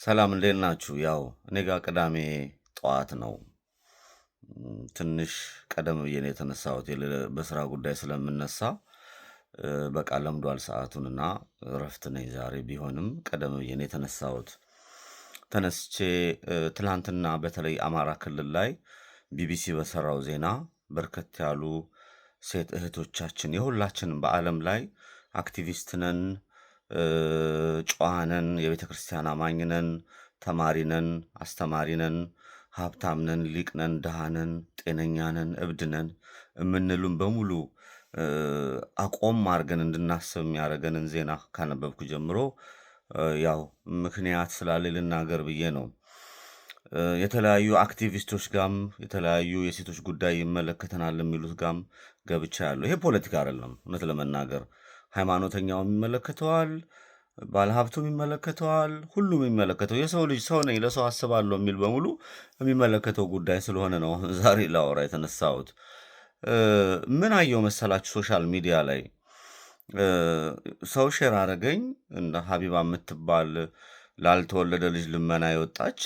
ሰላም እንዴት ናችሁ? ያው እኔ ጋር ቅዳሜ ጠዋት ነው። ትንሽ ቀደም ብዬ ነው የተነሳሁት በስራ ጉዳይ ስለምነሳ በቃ ለምዷል ሰዓቱንና እረፍት ነኝ ዛሬ ቢሆንም ቀደም ብዬ ነው የተነሳሁት። ተነስቼ ትላንትና በተለይ አማራ ክልል ላይ ቢቢሲ በሰራው ዜና በርከት ያሉ ሴት እህቶቻችን የሁላችንም በዓለም ላይ አክቲቪስት ነን፣ ጨዋ ነን፣ የቤተ ክርስቲያን አማኝ ነን፣ ተማሪ ነን፣ አስተማሪ ነን፣ ሀብታም ነን፣ ሊቅ ነን፣ ድሃ ነን፣ ጤነኛ ነን፣ እብድ ነን የምንሉን በሙሉ አቆም አድርገን እንድናስብ የሚያደርገንን ዜና ካነበብኩ ጀምሮ ያው ምክንያት ስላለ ልናገር ብዬ ነው። የተለያዩ አክቲቪስቶች ጋም የተለያዩ የሴቶች ጉዳይ ይመለከተናል የሚሉት ጋም ገብቻ ያለው ይሄ ፖለቲካ አይደለም። እውነት ለመናገር ሃይማኖተኛውም ይመለከተዋል፣ ባለሀብቱም ይመለከተዋል፣ ሁሉም የሚመለከተው የሰው ልጅ ሰው ነኝ ለሰው አስባለሁ የሚል በሙሉ የሚመለከተው ጉዳይ ስለሆነ ነው ዛሬ ላወራ የተነሳሁት። ምን አየው መሰላችሁ ሶሻል ሚዲያ ላይ ሰው ሼር አረገኝ እንደ ሀቢባ የምትባል ላልተወለደ ልጅ ልመና የወጣች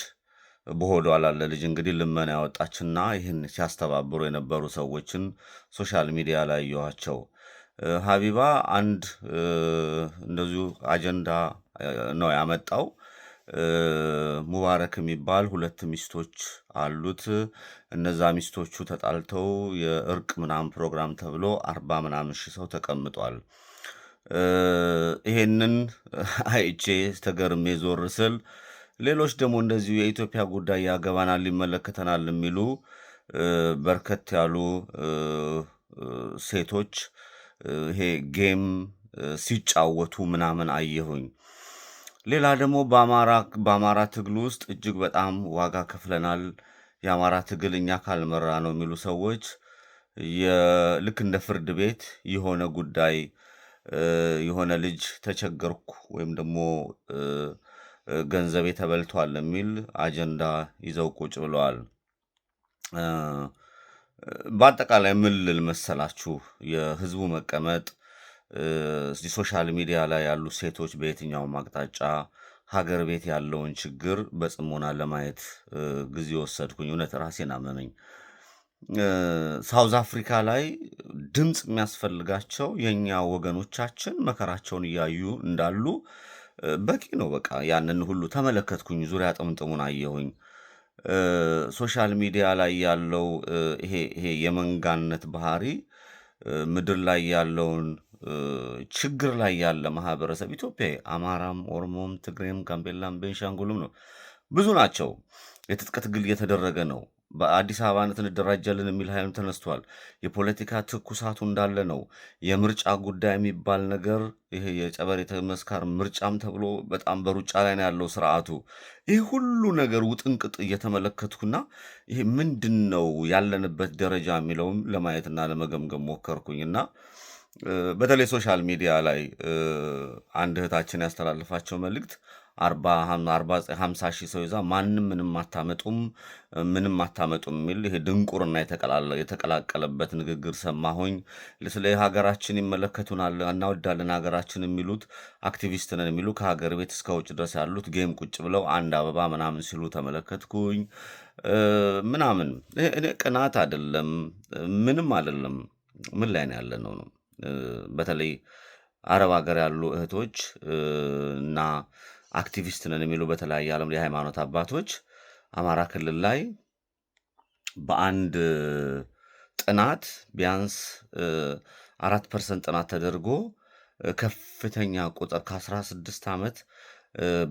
በሆዷ ላለ ልጅ እንግዲህ ልመና ያወጣችና ይህን ሲያስተባብሩ የነበሩ ሰዎችን ሶሻል ሚዲያ ላይ አየኋቸው። ሀቢባ አንድ እንደዚሁ አጀንዳ ነው ያመጣው። ሙባረክ የሚባል ሁለት ሚስቶች አሉት። እነዛ ሚስቶቹ ተጣልተው የእርቅ ምናምን ፕሮግራም ተብሎ 40 ምናምን ሺህ ሰው ተቀምጧል። ይሄንን አይቼ ተገርሜ ዞር ስል ሌሎች ደግሞ እንደዚሁ የኢትዮጵያ ጉዳይ ያገባናል ይመለከተናል የሚሉ በርከት ያሉ ሴቶች ይሄ ጌም ሲጫወቱ ምናምን አየሁኝ። ሌላ ደግሞ በአማራ ትግል ውስጥ እጅግ በጣም ዋጋ ከፍለናል፣ የአማራ ትግል እኛ ካልመራ ነው የሚሉ ሰዎች ልክ እንደ ፍርድ ቤት የሆነ ጉዳይ የሆነ ልጅ ተቸገርኩ ወይም ደግሞ ገንዘቤ ተበልቷል የሚል አጀንዳ ይዘው ቁጭ ብለዋል። በአጠቃላይ ምን ልል መሰላችሁ? የህዝቡ መቀመጥ ሶሻል ሚዲያ ላይ ያሉ ሴቶች በየትኛውም አቅጣጫ ሀገር ቤት ያለውን ችግር በጽሞና ለማየት ጊዜ ወሰድኩኝ። እውነት ራሴን አመመኝ። ሳውዝ አፍሪካ ላይ ድምፅ የሚያስፈልጋቸው የእኛ ወገኖቻችን መከራቸውን እያዩ እንዳሉ በቂ ነው። በቃ ያንን ሁሉ ተመለከትኩኝ፣ ዙሪያ ጥምጥሙን አየሁኝ። ሶሻል ሚዲያ ላይ ያለው ይሄ የመንጋነት ባህሪ ምድር ላይ ያለውን ችግር ላይ ያለ ማህበረሰብ ኢትዮጵያዊ፣ አማራም፣ ኦሮሞም፣ ትግሬም፣ ጋምቤላም፣ ቤንሻንጉልም ነው፣ ብዙ ናቸው። የትጥቅ ትግል እየተደረገ ነው። በአዲስ አበባነት እንደራጃለን የሚል ኃይልም ተነስቷል። የፖለቲካ ትኩሳቱ እንዳለ ነው። የምርጫ ጉዳይ የሚባል ነገር ይሄ የጨበሬ ተመስካር ምርጫም ተብሎ በጣም በሩጫ ላይ ነው ያለው ስርዓቱ። ይህ ሁሉ ነገር ውጥንቅጥ እየተመለከትኩና ይሄ ምንድን ነው ያለንበት ደረጃ የሚለውም ለማየትና ለመገምገም ሞከርኩኝና በተለይ ሶሻል ሚዲያ ላይ አንድ እህታችን ያስተላልፋቸው መልእክት 50 ሺህ ሰው ይዛ ማንም ምንም አታመጡም የሚል ይሄ ድንቁርና የተቀላቀለበት ንግግር ሰማሁኝ። ስለ ሀገራችን ይመለከቱናል፣ እናወዳለን ሀገራችን የሚሉት አክቲቪስት ነን የሚሉ ከሀገር ቤት እስከ ውጭ ድረስ ያሉት ጌም ቁጭ ብለው አንድ አበባ ምናምን ሲሉ ተመለከትኩኝ። ምናምን እኔ ቅናት አይደለም ምንም አይደለም። ምን ላይ ነው ያለነው ነው። በተለይ አረብ ሀገር ያሉ እህቶች እና አክቲቪስት ነን የሚሉ በተለያየ ዓለም የሃይማኖት አባቶች አማራ ክልል ላይ በአንድ ጥናት ቢያንስ 4% ጥናት ተደርጎ ከፍተኛ ቁጥር ከ16 ዓመት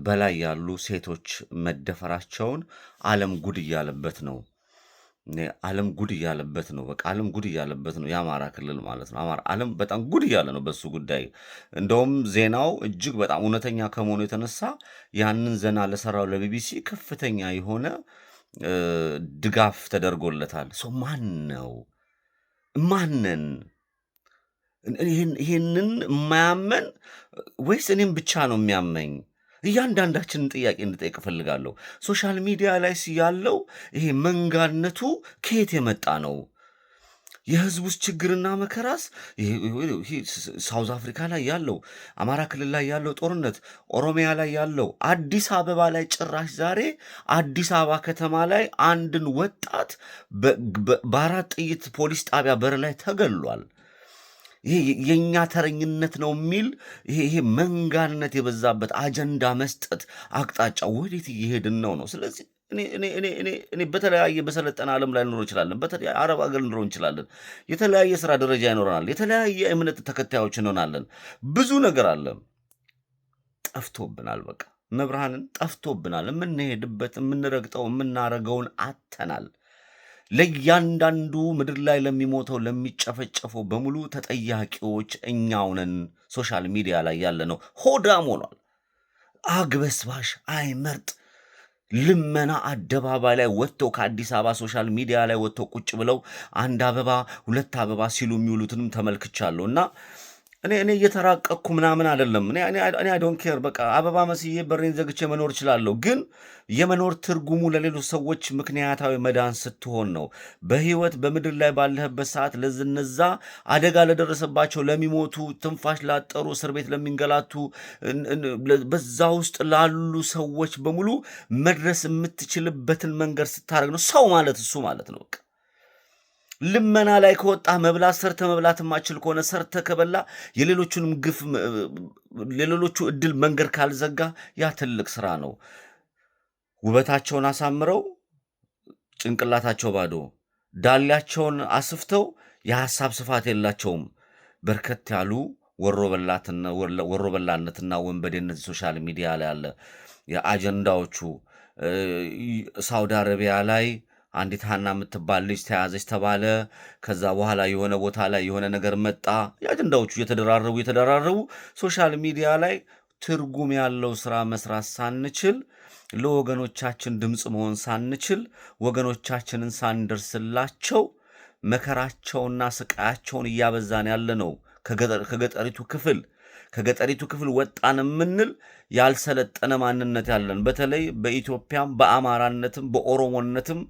በላይ ያሉ ሴቶች መደፈራቸውን ዓለም ጉድ እያለበት ነው። ዓለም ጉድ እያለበት ነው። በቃ ዓለም ጉድ እያለበት ነው። የአማራ ክልል ማለት ነው። ዓለም በጣም ጉድ እያለ ነው በሱ ጉዳይ። እንደውም ዜናው እጅግ በጣም እውነተኛ ከመሆኑ የተነሳ ያንን ዜና ለሰራው ለቢቢሲ ከፍተኛ የሆነ ድጋፍ ተደርጎለታል። ማን ነው ማንን ይሄንን የማያመን ወይስ እኔም ብቻ ነው የሚያመኝ? እያንዳንዳችንን ጥያቄ እንድጠይቅ እፈልጋለሁ። ሶሻል ሚዲያ ላይ ያለው ይሄ መንጋነቱ ከየት የመጣ ነው? የህዝቡስ ችግርና መከራስ ሳውዝ አፍሪካ ላይ ያለው፣ አማራ ክልል ላይ ያለው ጦርነት፣ ኦሮሚያ ላይ ያለው፣ አዲስ አበባ ላይ ጭራሽ ዛሬ አዲስ አበባ ከተማ ላይ አንድን ወጣት በአራት ጥይት ፖሊስ ጣቢያ በር ላይ ተገሏል። ይሄ የኛ ተረኝነት ነው የሚል ይሄ መንጋነት የበዛበት አጀንዳ መስጠት አቅጣጫ ወዴት እየሄድን ነው? ስለዚህ እኔ በተለያየ በሰለጠነ ዓለም ላይ ልኖር እንችላለን፣ በተለያየ አረብ ሀገር ልኖር እንችላለን፣ የተለያየ ስራ ደረጃ ይኖረናል፣ የተለያየ እምነት ተከታዮች እንሆናለን። ብዙ ነገር አለ። ጠፍቶብናል። በቃ መብርሃንን ጠፍቶብናል። የምንሄድበት የምንረግጠው የምናረገውን አተናል። ለእያንዳንዱ ምድር ላይ ለሚሞተው ለሚጨፈጨፈው በሙሉ ተጠያቂዎች እኛው ነን። ሶሻል ሚዲያ ላይ ያለ ነው ሆዳም ሆኗል። አግበስባሽ አይመርጥ ልመና አደባባይ ላይ ወጥተው ከአዲስ አበባ ሶሻል ሚዲያ ላይ ወጥተው ቁጭ ብለው አንድ አበባ ሁለት አበባ ሲሉ የሚውሉትንም ተመልክቻለሁ። እና እኔ እየተራቀቅኩ ምናምን አይደለም። እኔ አይ ዶንት ኬር። በቃ አበባ መስዬ በሬን ዘግቼ መኖር እችላለሁ። ግን የመኖር ትርጉሙ ለሌሎች ሰዎች ምክንያታዊ መዳን ስትሆን ነው። በህይወት በምድር ላይ ባለህበት ሰዓት ለዝነዛ አደጋ ለደረሰባቸው ለሚሞቱ፣ ትንፋሽ ላጠሩ፣ እስር ቤት ለሚንገላቱ፣ በዛ ውስጥ ላሉ ሰዎች በሙሉ መድረስ የምትችልበትን መንገድ ስታደርግ ነው። ሰው ማለት እሱ ማለት ነው። በቃ ልመና ላይ ከወጣ መብላት ሰርተ መብላት የማችል ከሆነ ሰርተ ከበላ የሌሎቹንም ግፍ ለሌሎቹ እድል መንገድ ካልዘጋ ያ ትልቅ ስራ ነው። ውበታቸውን አሳምረው ጭንቅላታቸው ባዶ፣ ዳሌያቸውን አስፍተው የሐሳብ ስፋት የላቸውም። በርከት ያሉ ወሮበላነትና ወንበዴነት ሶሻል ሚዲያ ላይ አለ። የአጀንዳዎቹ ሳውዲ አረቢያ ላይ አንዲት ሀና የምትባል ልጅ ተያዘች ተባለ። ከዛ በኋላ የሆነ ቦታ ላይ የሆነ ነገር መጣ። የአጀንዳዎቹ እየተደራረቡ ሶሻል ሚዲያ ላይ ትርጉም ያለው ስራ መስራት ሳንችል፣ ለወገኖቻችን ድምፅ መሆን ሳንችል፣ ወገኖቻችንን ሳንደርስላቸው መከራቸውና ስቃያቸውን እያበዛን ያለ ነው። ከገጠሪቱ ክፍል ወጣን የምንል ያልሰለጠነ ማንነት ያለን፣ በተለይ በኢትዮጵያም በአማራነትም በኦሮሞነትም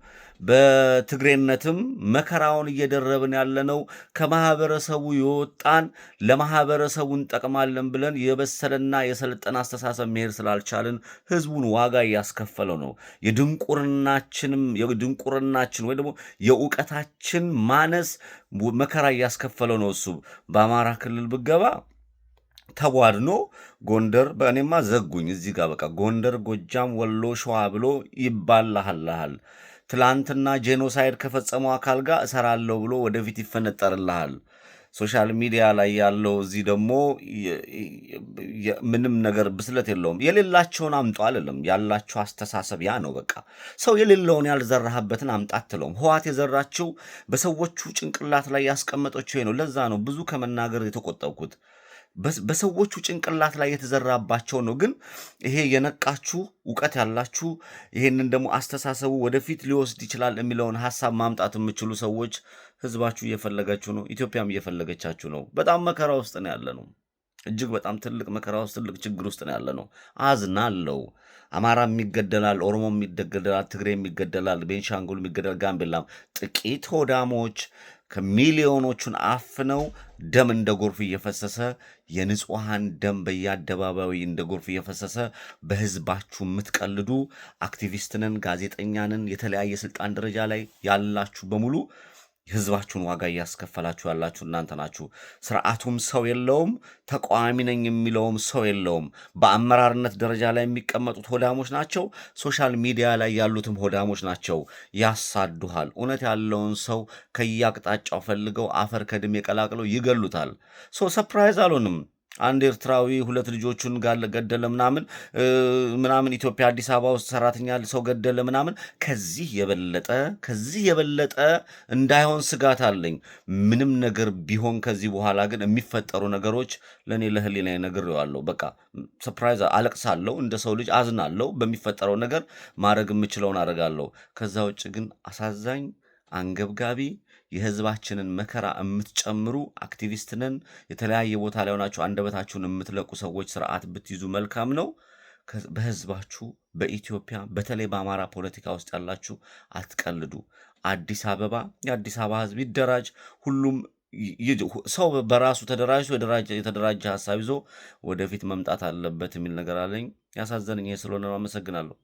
በትግሬነትም መከራውን እየደረብን ያለነው ከማህበረሰቡ የወጣን ለማህበረሰቡ እንጠቅማለን ብለን የበሰለና የሰለጠነ አስተሳሰብ መሄድ ስላልቻልን ህዝቡን ዋጋ እያስከፈለው ነው። የድንቁርናችን ወይ ደግሞ የእውቀታችን ማነስ መከራ እያስከፈለው ነው። እሱ በአማራ ክልል ብገባ ተቧድኖ ጎንደር በእኔማ ዘጉኝ። እዚህ ጋር በቃ ጎንደር፣ ጎጃም፣ ወሎ፣ ሸዋ ብሎ ይባልሃል። ትላንትና ጄኖሳይድ ከፈጸመው አካል ጋር እሰራለሁ ብሎ ወደፊት ይፈነጠርልሃል። ሶሻል ሚዲያ ላይ ያለው እዚህ ደግሞ ምንም ነገር ብስለት የለውም። የሌላቸውን አምጡ አልልም፣ ያላቸው አስተሳሰብ ያ ነው። በቃ ሰው የሌለውን ያልዘራህበትን አምጣ አትለውም። ህዋት የዘራችው በሰዎቹ ጭንቅላት ላይ ያስቀመጠችው ነው። ለዛ ነው ብዙ ከመናገር የተቆጠብኩት። በሰዎቹ ጭንቅላት ላይ የተዘራባቸው ነው። ግን ይሄ የነቃችሁ እውቀት ያላችሁ ይሄንን ደግሞ አስተሳሰቡ ወደፊት ሊወስድ ይችላል የሚለውን ሀሳብ ማምጣት የምችሉ ሰዎች ህዝባችሁ እየፈለጋችሁ ነው። ኢትዮጵያም እየፈለገቻችሁ ነው። በጣም መከራ ውስጥ ነው ያለ ነው። እጅግ በጣም ትልቅ መከራ ውስጥ፣ ትልቅ ችግር ውስጥ ነው ያለ ነው። አዝናለው። አማራም ይገደላል፣ ኦሮሞም ይገደላል፣ ትግሬም ይገደላል፣ ቤንሻንጉልም ይገደላል፣ ጋምቤላም። ጥቂት ሆዳሞች ከሚሊዮኖቹን አፍነው ደም እንደ ጎርፍ እየፈሰሰ የንጹሐን ደም በየአደባባዩ እንደ ጎርፍ እየፈሰሰ በህዝባችሁ የምትቀልዱ አክቲቪስትንን፣ ጋዜጠኛንን፣ የተለያየ ስልጣን ደረጃ ላይ ያላችሁ በሙሉ ህዝባችሁን ዋጋ እያስከፈላችሁ ያላችሁ እናንተ ናችሁ። ስርዓቱም ሰው የለውም፣ ተቃዋሚ ነኝ የሚለውም ሰው የለውም። በአመራርነት ደረጃ ላይ የሚቀመጡት ሆዳሞች ናቸው። ሶሻል ሚዲያ ላይ ያሉትም ሆዳሞች ናቸው። ያሳዱሃል። እውነት ያለውን ሰው ከየአቅጣጫው ፈልገው አፈር ከድሜ ቀላቅለው ይገሉታል። ሰፕራይዝ አልሆንም። አንድ ኤርትራዊ ሁለት ልጆቹን ገደለ ምናምን ኢትዮጵያ አዲስ አበባ ውስጥ ሰራተኛ ሰው ገደለ ምናምን። ከዚህ የበለጠ እንዳይሆን ስጋት አለኝ። ምንም ነገር ቢሆን ከዚህ በኋላ ግን የሚፈጠሩ ነገሮች ለእኔ ለህሊና ነግሬዋለሁ። በቃ ሰፕራይዝ አለቅሳለሁ፣ እንደ ሰው ልጅ አዝናለሁ። በሚፈጠረው ነገር ማድረግ የምችለውን አደርጋለሁ። ከዛ ውጭ ግን አሳዛኝ አንገብጋቢ የህዝባችንን መከራ የምትጨምሩ አክቲቪስትንን የተለያየ ቦታ ላይ ሆናችሁ አንደበታችሁን የምትለቁ ሰዎች ስርዓት ብትይዙ መልካም ነው። በህዝባችሁ በኢትዮጵያ በተለይ በአማራ ፖለቲካ ውስጥ ያላችሁ አትቀልዱ። አዲስ አበባ የአዲስ አበባ ህዝብ ይደራጅ። ሁሉም ሰው በራሱ ተደራጅቶ የተደራጀ ሀሳብ ይዞ ወደፊት መምጣት አለበት የሚል ነገር አለኝ። ያሳዘነኝ ይሄ ስለሆነ ነው። አመሰግናለሁ።